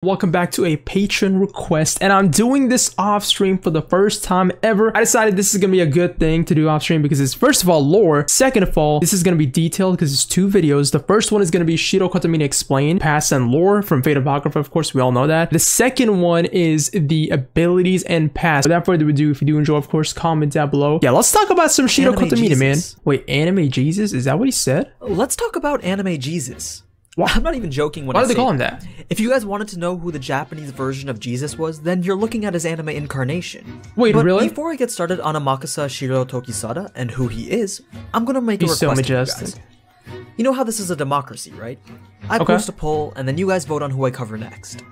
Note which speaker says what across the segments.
Speaker 1: Welcome back to a patron request, and I'm doing this off stream for the first time ever. I decided this is gonna be a good thing to do off stream because it's first of all lore, second of all this is gonna be detailed because it's two videos. The first one is gonna be Shirou Kotomine explained past and lore from Fate Apocrypha, of course we all know that. The second one is the abilities and past. Without further ado, if you do enjoy, of course comment down below. Yeah, let's talk about some Shirou Kotomine, man. Wait, anime Jesus? Is that what he said?
Speaker 2: Let's talk about anime Jesus. I'm not even joking when
Speaker 1: Why do they call him that?
Speaker 2: If you guys wanted to know who the Japanese version of Jesus was, then you're looking at his anime incarnation.
Speaker 1: Wait,
Speaker 2: but
Speaker 1: really?
Speaker 2: Before I get started on Amakasa Shiro Tokisada and who he is, I'm gonna make a request
Speaker 1: so
Speaker 2: to
Speaker 1: majestic.
Speaker 2: you guys. You know how this is a democracy, right? I post a poll and then you guys vote on who I cover next.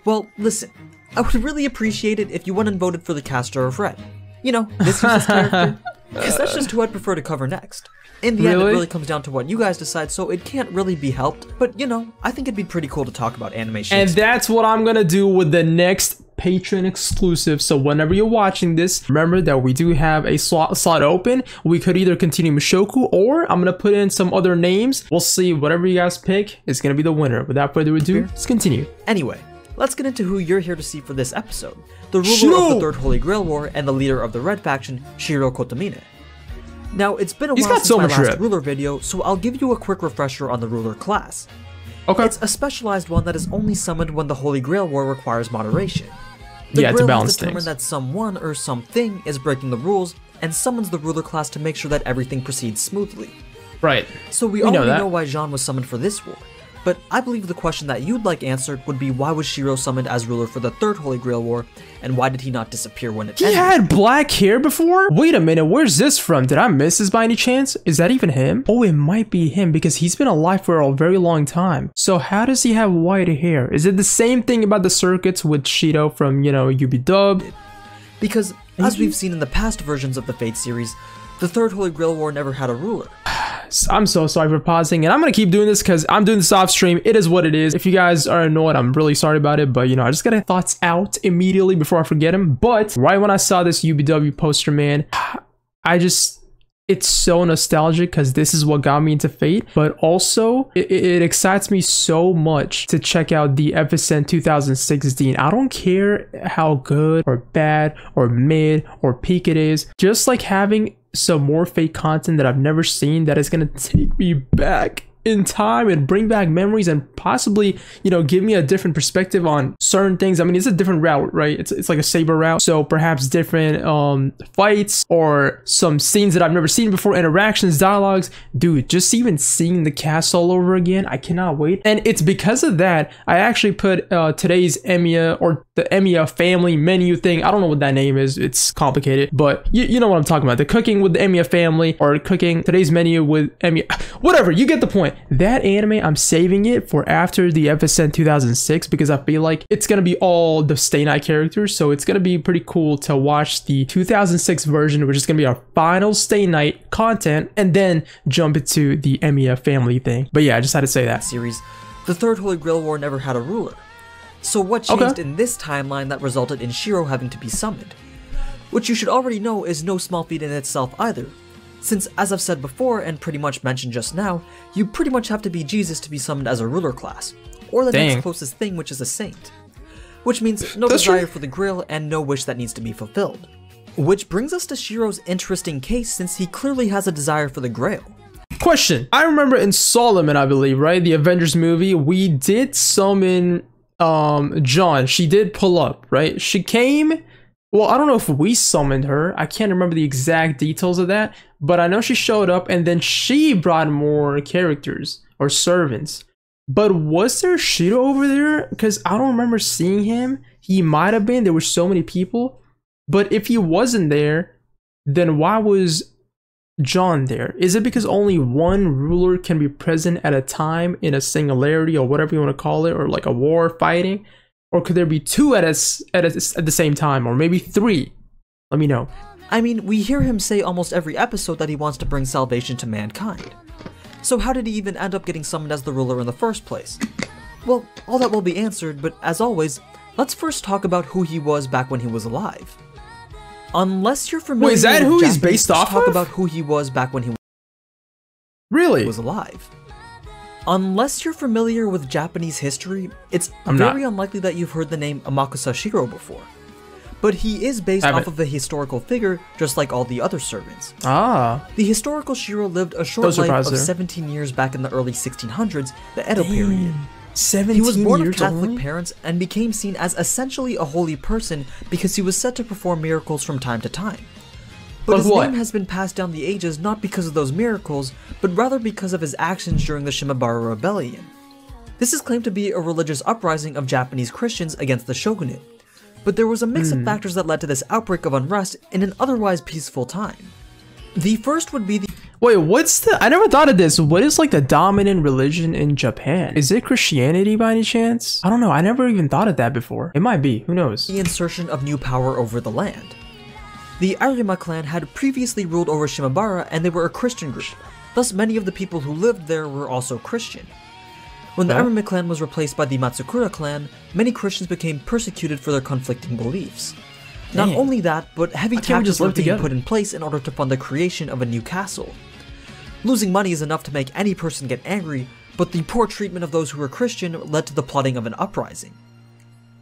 Speaker 2: Well, listen, I would really appreciate it if you went and voted for the caster of Red. You know, this useless character, because that's just who I'd prefer to cover next. In the end, it really comes down to what you guys decide, so it can't really be helped. But, you know, I think it'd be pretty cool to talk about animation.
Speaker 1: And that's what I'm gonna do with the next Patreon exclusive. So whenever you're watching this, remember that we do have a slot open. We could either continue Mushoku, or I'm gonna put in some other names. We'll see. Whatever you guys pick is gonna be the winner. Without further ado, let's continue.
Speaker 2: Anyway, let's get into who you're here to see for this episode. The ruler of the Third Holy Grail War and the leader of the Red Faction, Shirou Kotomine. Now, it's been a while since my last ruler video, so I'll give you a quick refresher on the ruler class. Okay. It's a specialized one that is only summoned when the Holy Grail War requires moderation. The Grail has determined that someone or something is breaking the rules, and summons the ruler class to make sure that everything proceeds smoothly.
Speaker 1: Right.
Speaker 2: So we already know why Jean was summoned for this war, but I believe the question that you'd like answered would be why was Shirou summoned as ruler for the Third Holy Grail War, and why did he not disappear when it ended?
Speaker 1: He had black hair before? Wait a minute, where's this from? Did I miss this by any chance? Is that even him? Oh, it might be him because he's been alive for a very long time. So how does he have white hair? Is it the same thing about the circuits with Shirou from, you know, UB-Dub?
Speaker 2: Because, as we've seen in the past versions of the Fate series, the Third Holy Grail War never had a ruler.
Speaker 1: I'm so sorry for pausing, and I'm gonna keep doing this because I'm doing this off stream. It is what it is. If you guys are annoyed, I'm really sorry about it, but you know, I just got my thoughts out immediately before I forget them. But right when I saw this UBW poster, man, it's so nostalgic because this is what got me into Fate, but also it excites me so much to check out the FSN 2016. I don't care how good or bad or mid or peak it is, just like having some more Fate content that I've never seen that is gonna take me back in time and bring back memories and possibly, you know, give me a different perspective on certain things. I mean, it's a different route, right? It's like a saber route, so perhaps different fights or some scenes that I've never seen before, interactions, dialogues. Dude, just even seeing the cast all over again, I cannot wait. And it's because of that I actually put today's Emiya, or the Emiya family menu thing. I don't know what that name is, it's complicated, but you know what I'm talking about. The cooking with the Emiya family, or cooking today's menu with Emiya, whatever, you get the point. That anime, I'm saving it for after the FSN 2006 because I feel like it's gonna be all the Stay Night characters, so it's gonna be pretty cool to watch the 2006 version, which is gonna be our final Stay Night content, and then jump into the Emiya family thing. But yeah, I just had to say that.
Speaker 2: Series, the Third Holy Grail War never had a ruler. So what changed in this timeline that resulted in Shirou having to be summoned? Which you should already know is no small feat in itself either. Since, as I've said before and pretty much mentioned just now, you pretty much have to be Jesus to be summoned as a ruler class, or the next closest thing, which is a saint. Which means no desire for the Grail and no wish that needs to be fulfilled. Which brings us to Shirou's interesting case, since he clearly has a desire for the Grail.
Speaker 1: Question. I remember in Solomon, I believe, right? The Avengers movie, we did summon John. She did pull up, right? She came. Well, I don't know if we summoned her. I can't remember the exact details of that, but I know she showed up and then she brought more characters or servants. But was there Shirou over there? Because I don't remember seeing him. He might have been. There were so many people. But if he wasn't there, then why was John there? Is it because only one ruler can be present at a time in a singularity, or whatever you want to call it, or like a war fighting? Or could there be two at the same time, or maybe three? Let me know.
Speaker 2: I mean, we hear him say almost every episode that he wants to bring salvation to mankind. So how did he even end up getting summoned as the ruler in the first place? Well, all that will be answered, but as always, let's first talk about who he was back when he was alive. Unless you're familiar with
Speaker 1: Japanese, who he's based off
Speaker 2: talk
Speaker 1: of?
Speaker 2: About who he was back when he
Speaker 1: was
Speaker 2: alive. Unless you're familiar with Japanese history, it's very unlikely that you've heard the name Amakusa Shirou before. But he is based off of a historical figure, just like all the other servants.
Speaker 1: Ah.
Speaker 2: The historical Shirou lived a short life of 17 years back in the early 1600s, the Edo period.
Speaker 1: 17
Speaker 2: he was born of
Speaker 1: years
Speaker 2: Catholic
Speaker 1: only?
Speaker 2: parents and became seen as essentially a holy person because he was said to perform miracles from time to time. But his name has been passed down the ages not because of those miracles, but rather because of his actions during the Shimabara Rebellion. This is claimed to be a religious uprising of Japanese Christians against the shogunate, but there was a mix of factors that led to this outbreak of unrest in an otherwise peaceful time. The first would be the—
Speaker 1: Wait, what's the— I never thought of this. What is like the dominant religion in Japan? Is it Christianity by any chance? I don't know. I never even thought of that before. It might be. Who knows?
Speaker 2: The insertion of new power over the land. The Arima clan had previously ruled over Shimabara and they were a Christian group, thus many of the people who lived there were also Christian. When the Arima clan was replaced by the Matsukura clan, many Christians became persecuted for their conflicting beliefs. Not only that, but heavy taxes were being put in place in order to fund the creation of a new castle. Losing money is enough to make any person get angry, but the poor treatment of those who were Christian led to the plotting of an uprising.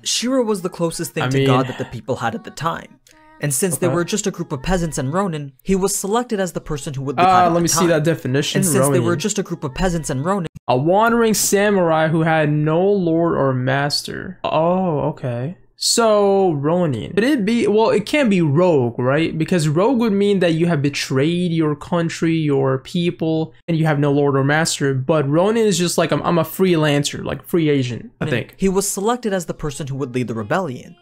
Speaker 2: Shirou was the closest thing to God that the people had at the time. And since they were just a group of peasants and ronin, he was selected as the person who would be
Speaker 1: let me see that definition.
Speaker 2: And since they were just a group of peasants and ronin,
Speaker 1: a wandering samurai who had no lord or master. Oh, okay. So, ronin. Could it be— well, it can't be rogue, right? Because rogue would mean that you have betrayed your country, your people, and you have no lord or master. But ronin is just like, I'm a freelancer, like free agent, I think.
Speaker 2: He was selected as the person who would lead the rebellion.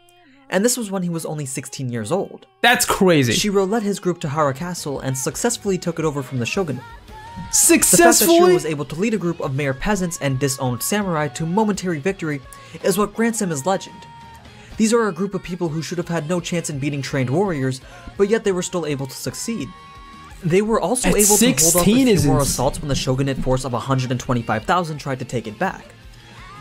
Speaker 2: And this was when he was only 16 years old.
Speaker 1: That's crazy.
Speaker 2: Shirou led his group to Hara Castle and successfully took it over from the shogunate.
Speaker 1: Successfully?
Speaker 2: The fact that Shirou was able to lead a group of mere peasants and disowned samurai to momentary victory is what grants him his legend. These are a group of people who should have had no chance in beating trained warriors, but yet they were still able to succeed. They were also able to hold off a few more assaults when the shogunate force of 125,000 tried to take it back.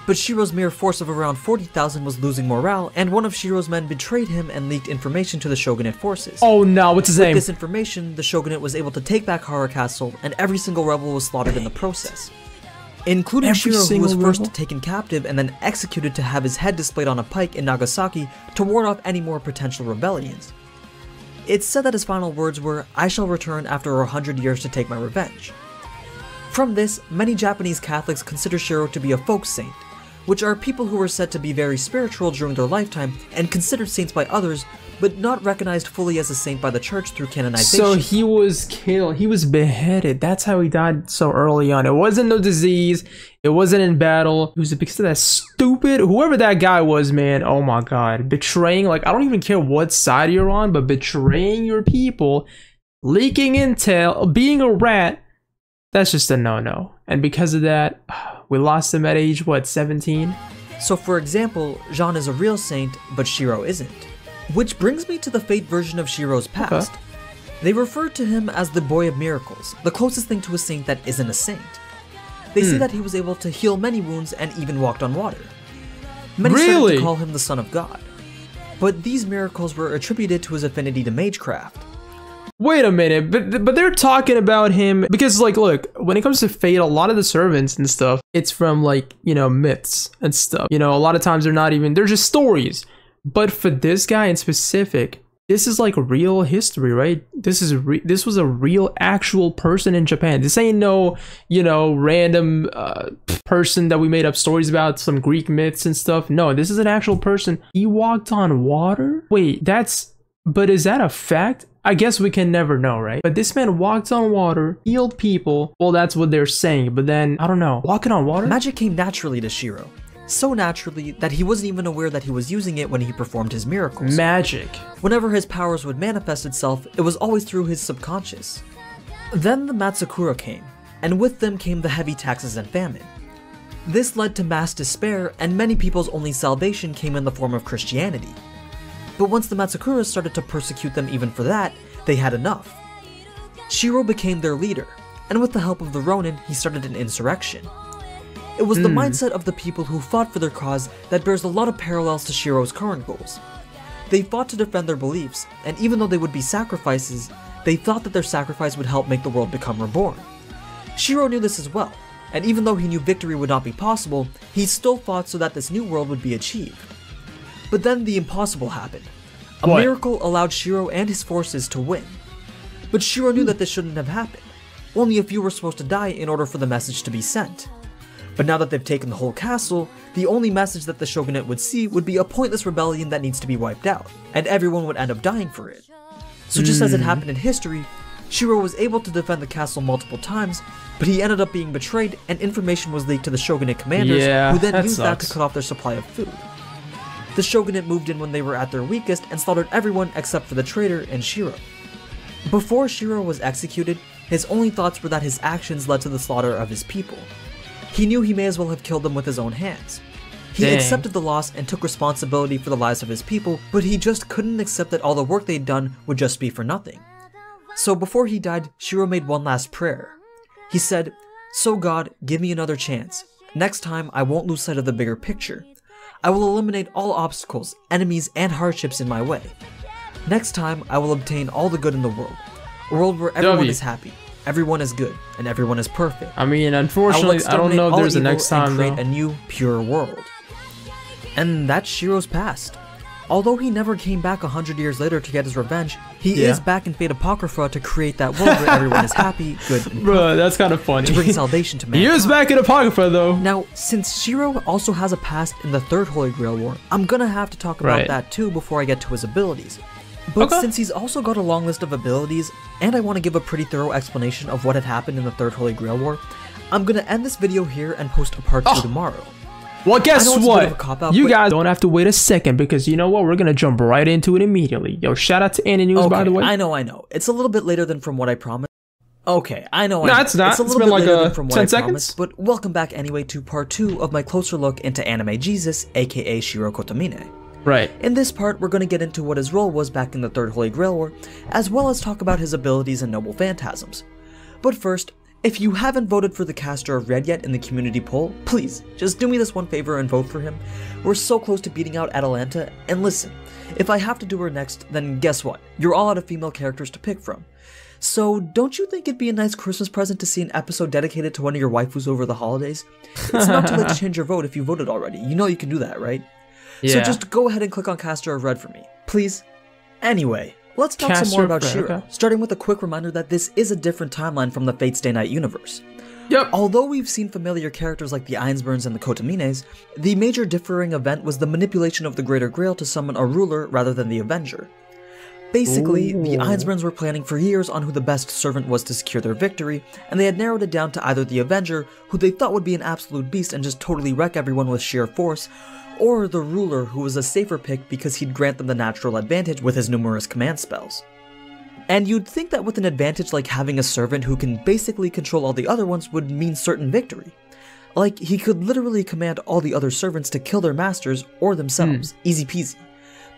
Speaker 2: But Shirou's mere force of around 40,000 was losing morale, and one of Shirou's men betrayed him and leaked information to the shogunate forces.
Speaker 1: Oh no, what's his name?
Speaker 2: With this information, the shogunate was able to take back Hara Castle, and every single rebel was slaughtered in the process. Including Shirou, who was first taken captive and then executed to have his head displayed on a pike in Nagasaki to ward off any more potential rebellions. It's said that his final words were, "I shall return after 100 years to take my revenge." From this, many Japanese Catholics consider Shirou to be a folk saint, which are people who were said to be very spiritual during their lifetime and considered saints by others, but not recognized fully as a saint by the church through canonization.
Speaker 1: So he was killed, he was beheaded. That's how he died so early on. It wasn't no disease, it wasn't in battle. It was because of that stupid, whoever that guy was, man, oh my god. Betraying, like, I don't even care what side you're on, but betraying your people, leaking intel, being a rat, that's just a no-no. And because of that, we lost him at age, what, 17?
Speaker 2: So for example, Jean is a real saint, but Shirou isn't. Which brings me to the Fate version of Shirou's past. Okay. They refer to him as the Boy of Miracles, the closest thing to a saint that isn't a saint. They say that he was able to heal many wounds and even walked on water. Many started to call him the Son of God. But these miracles were attributed to his affinity to magecraft.
Speaker 1: Wait a minute, but they're talking about him because, like, look, when it comes to Fate, a lot of the servants and stuff, it's from, like, you know, myths and stuff. You know, a lot of times they're just stories. But for this guy in specific, this is like real history, right? This was a real actual person in Japan. This ain't no, you know, random person that we made up stories about, some Greek myths and stuff. No, this is an actual person. He walked on water? Wait, but is that a fact? I guess we can never know, right? But this man walked on water, healed people. Well, that's what they're saying, but then, I don't know. Walking on water?
Speaker 2: Magic came naturally to Shirou. So naturally that he wasn't even aware that he was using it when he performed his miracles.
Speaker 1: Magic.
Speaker 2: Whenever his powers would manifest itself, it was always through his subconscious. Then the Matsukura came, and with them came the heavy taxes and famine. This led to mass despair, and many people's only salvation came in the form of Christianity. But once the Matsukuras started to persecute them even for that, they had enough. Shirou became their leader, and with the help of the Ronin, he started an insurrection. It was the mindset of the people who fought for their cause that bears a lot of parallels to Shirou's current goals. They fought to defend their beliefs, and even though they would be sacrifices, they thought that their sacrifice would help make the world become reborn. Shirou knew this as well, and even though he knew victory would not be possible, he still fought so that this new world would be achieved. But then the impossible happened. A miracle allowed Shirou and his forces to win. But Shirou knew that this shouldn't have happened. Only a few were supposed to die in order for the message to be sent. But now that they've taken the whole castle, the only message that the shogunate would see would be a pointless rebellion that needs to be wiped out, and everyone would end up dying for it. So just as it happened in history, Shirou was able to defend the castle multiple times, but he ended up being betrayed and information was leaked to the shogunate commanders, who then used that to cut off their supply of food. The shogunate moved in when they were at their weakest and slaughtered everyone except for the traitor and Shirou. Before Shirou was executed, his only thoughts were that his actions led to the slaughter of his people. He knew he may as well have killed them with his own hands. He accepted the loss and took responsibility for the lives of his people, but he just couldn't accept that all the work they'd done would just be for nothing. So before he died, Shirou made one last prayer. He said, "So God, give me another chance. Next time, I won't lose sight of the bigger picture. I will eliminate all obstacles, enemies, and hardships in my way. Next time, I will obtain all the good in the world. A world where everyone is happy, everyone is good, and everyone is perfect.
Speaker 1: I mean, unfortunately, I don't know if there's a next time,
Speaker 2: create a new, pure world." And that's Shirou's past. Although he never came back 100 years later to get his revenge, he is back in Fate Apocrypha to create that world where everyone is happy, good, and
Speaker 1: bro, that's kind of funny.
Speaker 2: To bring salvation to mankind.
Speaker 1: He is back in Apocrypha, though.
Speaker 2: Now, since Shirou also has a past in the Third Holy Grail War, I'm gonna have to talk about that too before I get to his abilities. But since he's also got a long list of abilities, and I want to give a pretty thorough explanation of what had happened in the Third Holy Grail War, I'm gonna end this video here and post a part 2 tomorrow.
Speaker 1: Well, guess what? You guys don't have to wait a second because you know what? We're gonna jump right into it immediately. Yo, shout out to Annie News, by the way.
Speaker 2: I know. It's a little bit later than from what I promised. Okay, I know.
Speaker 1: No, it's not.
Speaker 2: It's a little bit
Speaker 1: like
Speaker 2: later than from what
Speaker 1: 10
Speaker 2: I
Speaker 1: seconds.
Speaker 2: promised, but welcome back anyway to part 2 of my closer look into Anime Jesus, aka Shirou Kotomine.
Speaker 1: Right.
Speaker 2: In this part, we're going to get into what his role was back in the Third Holy Grail War, as well as talk about his abilities and noble phantasms. But first, if you haven't voted for the caster of Red yet in the community poll, please, just do me this one favor and vote for him. We're so close to beating out Atalanta, and listen, if I have to do her next, then guess what? You're all out of female characters to pick from. So, don't you think it'd be a nice Christmas present to see an episode dedicated to one of your waifus over the holidays? It's not too late to change your vote if you voted already. You know you can do that, right? Yeah. So just go ahead and click on Caster of Red for me, please. Anyway, let's talk some more about Shirou, starting with a quick reminder that this is a different timeline from the Fate Stay Night universe.
Speaker 1: Yep.
Speaker 2: Although we've seen familiar characters like the Ainsburns and the Kotomines, the major differing event was the manipulation of the Greater Grail to summon a ruler rather than the Avenger. Basically, the Ainsburns were planning for years on who the best servant was to secure their victory, and they had narrowed it down to either the Avenger, who they thought would be an absolute beast and just totally wreck everyone with sheer force, or the ruler, who was a safer pick because he'd grant them the natural advantage with his numerous command spells. And you'd think that with an advantage like having a servant who can basically control all the other ones would mean certain victory. Like, he could literally command all the other servants to kill their masters or themselves, easy peasy.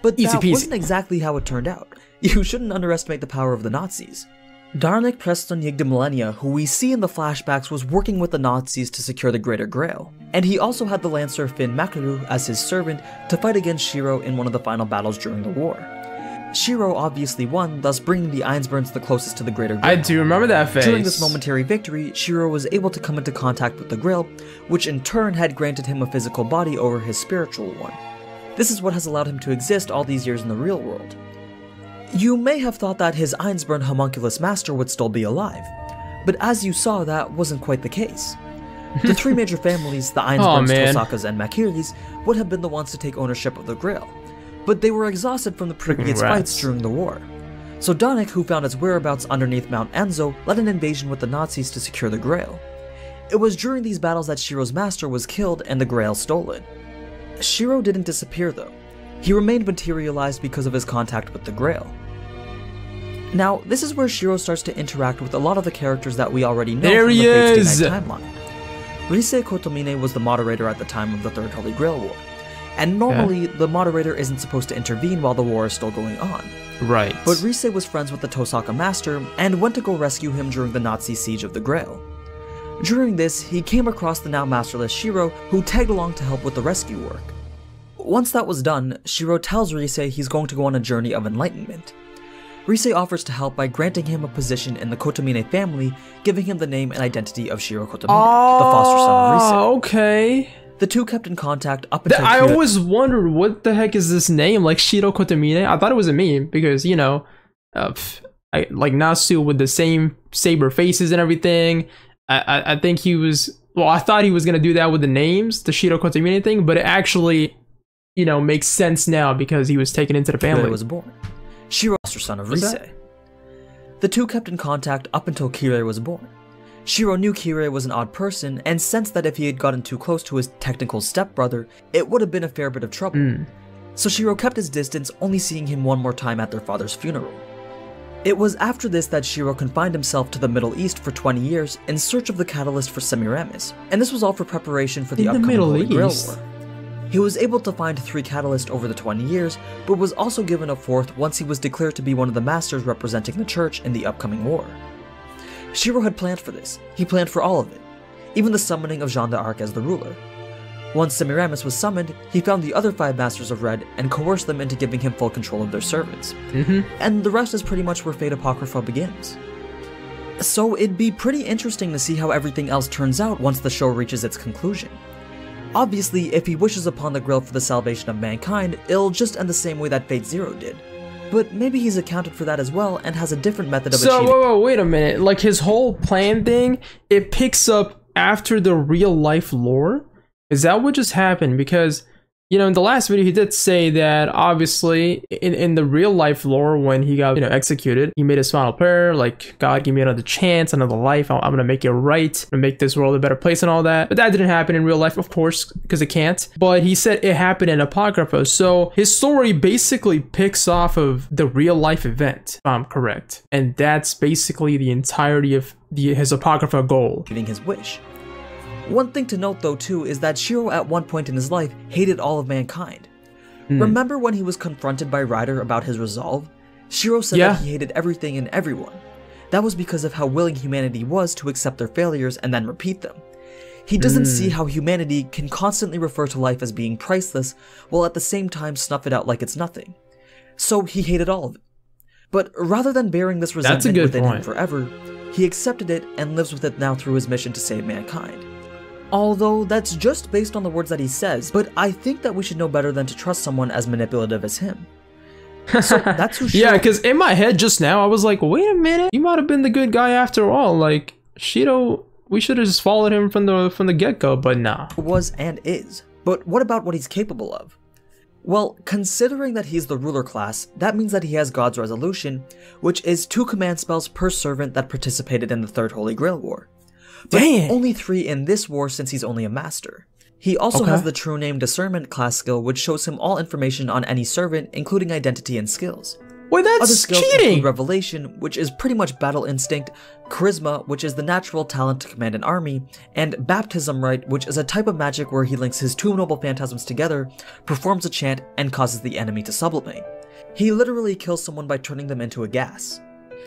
Speaker 2: But that wasn't exactly how it turned out. You shouldn't underestimate the power of the Nazis. Darnik Preston Yigdamilenia, who we see in the flashbacks, was working with the Nazis to secure the Greater Grail, and he also had the Lancer Finn Makaru as his servant to fight against Shirou in one of the final battles during the war. Shirou obviously won, thus bringing the Ainsburns the closest to the Greater Grail.
Speaker 1: I do remember that phase.
Speaker 2: During this momentary victory, Shirou was able to come into contact with the Grail, which in turn had granted him a physical body over his spiritual one. This is what has allowed him to exist all these years in the real world. You may have thought that his Ainsburn homunculus master would still be alive, but as you saw, that wasn't quite the case. The three major families, the Ainsburns, Tosakas, and Makiris, would have been the ones to take ownership of the Grail, but they were exhausted from the previous fights during the war. So Darnik, who found its whereabouts underneath Mount Enzo, led an invasion with the Nazis to secure the Grail. It was during these battles that Shirou's master was killed and the Grail stolen. Shirou didn't disappear though. He remained materialized because of his contact with the Grail. Now, this is where Shirou starts to interact with a lot of the characters that we already know from the Fate Stay Night timeline. Shirou Kotomine was the moderator at the time of the Third Holy Grail War, and normally the moderator isn't supposed to intervene while the war is still going on.
Speaker 1: Right.
Speaker 2: But Shirou was friends with the Tosaka master and went to go rescue him during the Nazi siege of the Grail. During this, he came across the now masterless Shirou, who tagged along to help with the rescue work. Once that was done, Shirou tells Shirou he's going to go on a journey of enlightenment. Rise offers to help by granting him a position in the Kotomine family, giving him the name and identity of Shirou Kotomine, the foster son of Rise.
Speaker 1: Okay.
Speaker 2: The two kept in contact up until
Speaker 1: I always wondered, what the heck is this name? Like Shirou Kotomine? I thought it was a meme because, you know, like Nasu with the same saber faces and everything. I think he was, well, I thought he was going to do that with the names, the Shirou Kotomine thing, but it actually, you know, makes sense now because he was taken into the family.
Speaker 2: Kirei was born. Shirou, foster son of Rise. The two kept in contact up until Kirei was born. Shirou knew Kirei was an odd person and sensed that if he had gotten too close to his technical stepbrother, it would have been a fair bit of trouble. So Shirou kept his distance, only seeing him one more time at their father's funeral. It was after this that Shirou confined himself to the Middle East for 20 years in search of the catalyst for Semiramis, and this was all for preparation for the upcoming Holy Grail War. He was able to find 3 catalysts over the 20 years, but was also given a 4th once he was declared to be one of the masters representing the church in the upcoming war. Shirou had planned for this. He planned for all of it, even the summoning of Jeanne d'Arc as the ruler. Once Semiramis was summoned, he found the other 5 Masters of Red and coerced them into giving him full control of their servants. And the rest is pretty much where Fate Apocrypha begins. So it'd be pretty interesting to see how everything else turns out once the show reaches its conclusion. Obviously, if he wishes upon the Grail for the salvation of mankind, it'll just end the same way that Fate Zero did. But maybe he's accounted for that as well and has a different method of achieving.
Speaker 1: So, wait a minute. Like, his whole plan thing, it picks up after the real life lore? Is that what just happened? Because, you know, in the last video, he did say that, obviously, in the real life lore, when he got, you know, executed, he made his final prayer, like, God, give me another chance, another life, I'm gonna make it right, I'm gonna make this world a better place and all that. But that didn't happen in real life, of course, because it can't. But he said it happened in Apocrypha, so his story basically picks off of the real life event, if I'm correct. And that's basically the entirety of his Apocrypha goal.
Speaker 2: Giving his wish. One thing to note though too is that Shirou at one point in his life hated all of mankind. Remember when he was confronted by Ryder about his resolve? Shirou said that he hated everything and everyone. That was because of how willing humanity was to accept their failures and then repeat them. He doesn't see how humanity can constantly refer to life as being priceless while at the same time snuff it out like it's nothing. So he hated all of it. But rather than bearing this resentment within him forever, he accepted it and lives with it now through his mission to save mankind. Although that's just based on the words that he says, but I think that we should know better than to trust someone as manipulative as him. So that's who Shirou—
Speaker 1: Yeah, because in my head just now, I was like, wait a minute, you might have been the good guy after all. Like, Shirou, we should have just followed him from the get-go, but nah.
Speaker 2: Was and is. But what about what he's capable of? Well, considering that he's the ruler class, that means that he has God's Resolution, which is 2 command spells per servant that participated in the Third Holy Grail War. But only 3 in this war since he's only a master. He also has the True Name Discernment class skill, which shows him all information on any servant, including identity and skills.
Speaker 1: Wait, that's
Speaker 2: Other skills
Speaker 1: cheating!
Speaker 2: include Revelation, which is pretty much battle instinct, Charisma, which is the natural talent to command an army, and Baptism Rite, which is a type of magic where he links his 2 noble phantasms together, performs a chant, and causes the enemy to sublimate. He literally kills someone by turning them into a gas.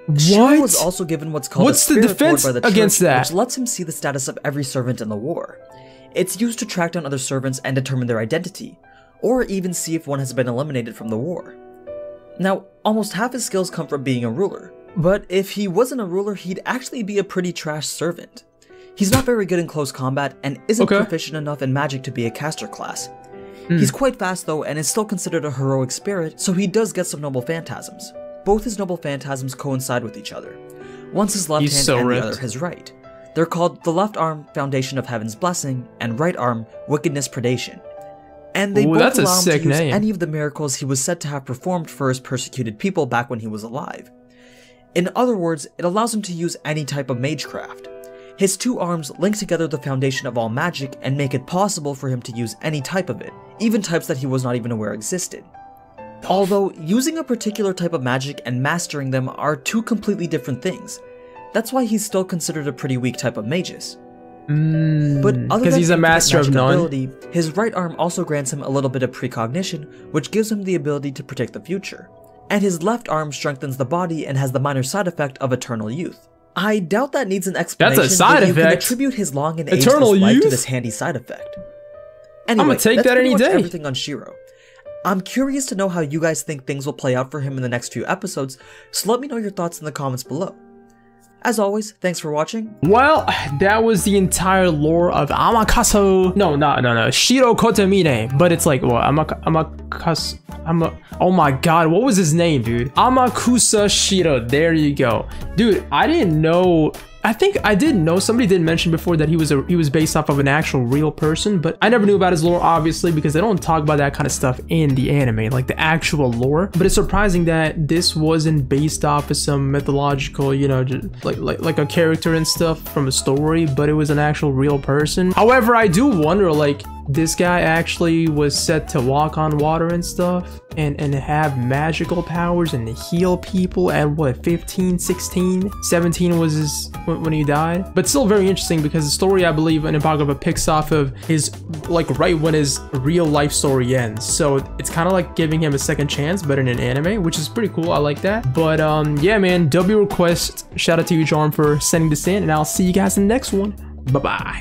Speaker 2: Shirou was also given what's called a Spirit Board by the Church, which lets him see the status of every servant in the war. It's used to track down other servants and determine their identity, or even see if one has been eliminated from the war. Now, almost half his skills come from being a ruler, but if he wasn't a ruler, he'd actually be a pretty trash servant. He's not very good in close combat and isn't proficient enough in magic to be a caster class. He's quite fast though and is still considered a heroic spirit, so he does get some noble phantasms. Both his noble phantasms coincide with each other. One's his left hand and the other his right. They're called the left arm, Foundation of Heaven's Blessing, and right arm, Wickedness Predation. And they both allow him to use any of the miracles he was said to have performed for his persecuted people back when he was alive. In other words, it allows him to use any type of magecraft. His 2 arms link together the foundation of all magic and make it possible for him to use any type of it, even types that he was not even aware existed. Although, using a particular type of magic and mastering them are 2 completely different things. That's why he's still considered a pretty weak type of magus. But other than
Speaker 1: he's a master of none.
Speaker 2: Ability, his right arm also grants him a little bit of precognition, which gives him the ability to predict the future. And his left arm strengthens the body and has the minor side effect of eternal youth. I doubt that needs an explanation.
Speaker 1: That's a side effect.
Speaker 2: You can attribute his long and ageless life to this handy side effect. Anyway,
Speaker 1: I'm gonna take that any day.
Speaker 2: Everything on Shirou. I'm curious to know how you guys think things will play out for him in the next few episodes, so let me know your thoughts in the comments below. As always, thanks for watching.
Speaker 1: Well, that was the entire lore of Shirou Kotomine, but it's like, well, oh my god, what was his name, dude? Amakusa Shiro, there you go. Dude, I didn't know. I think I did know, somebody did mention before that he was based off of an actual real person, but I never knew about his lore, obviously, because they don't talk about that kind of stuff in the anime, like the actual lore. But it's surprising that this wasn't based off of some mythological, you know, just like a character and stuff from a story, but it was an actual real person. However, I do wonder, like, this guy actually was set to walk on water and stuff and have magical powers and heal people at what, 15, 16, 17 was his when he died. But still very interesting, because the story, I believe, in Apocrypha picks off of his, like, right when his real life story ends. So it's kind of like giving him a second chance, but in an anime, which is pretty cool. I like that. But yeah, man, W request. Shout out to you, Charm, for sending this in, and I'll see you guys in the next one. Bye bye.